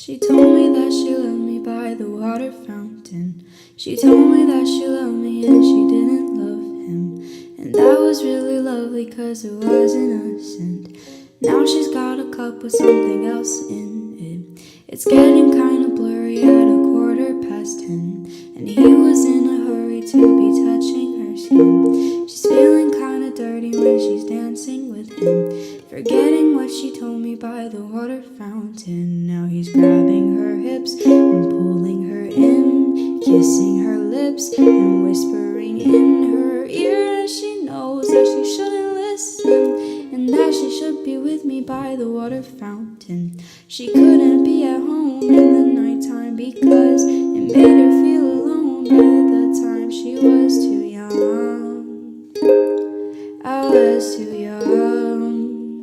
She told me that she loved me by the water fountain. She told me that she loved me and she didn't love him. And that was really lovely cause it was innocent. Now she's got a cup with something else in it. It's getting kinda blurry at 10:15. And he was in a hurry to be touching her skin. She's feeling kinda dirty when she's dancing with him, forgetting what she told me by the water fountain. Now he's grabbing her hips and pulling her in, kissing her lips and whispering in her ear. And she knows that she shouldn't listen, and that she should be with me by the water fountain. She couldn't be at home in the nighttime because it made her feel alone. But at the time she was too young. I was too young.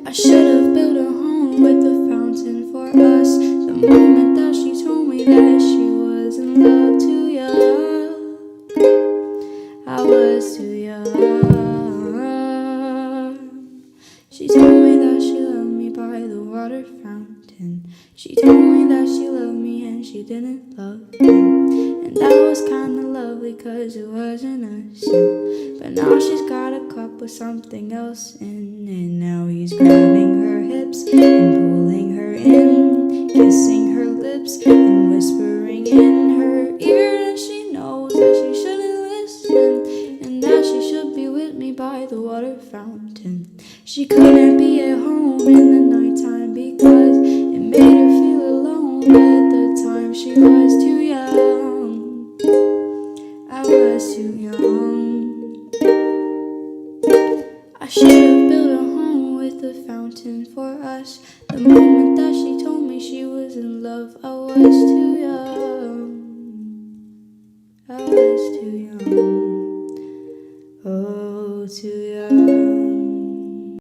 I should have built a home with a fountain for us. The moment that she told me that she was in love, too young. I was too young. She told me that she loved me by the water fountain. She told me that she loved me and she didn't love him. And that was kinda lovely cause it was innocent. But now she's got a cup with something else in it. Now he's grabbing her hips and pulling her in, kissing her lips and whispering in her ear. And she knows that she shouldn't listen, and that she should be with me by the water fountain. She couldn't be at home in the nighttime because it made her feel alone. But at the time she was too young. I was too young. I should have built a home with a fountain for us. The moment that she told me she was in love, I was too young. I was too young. Oh, too young.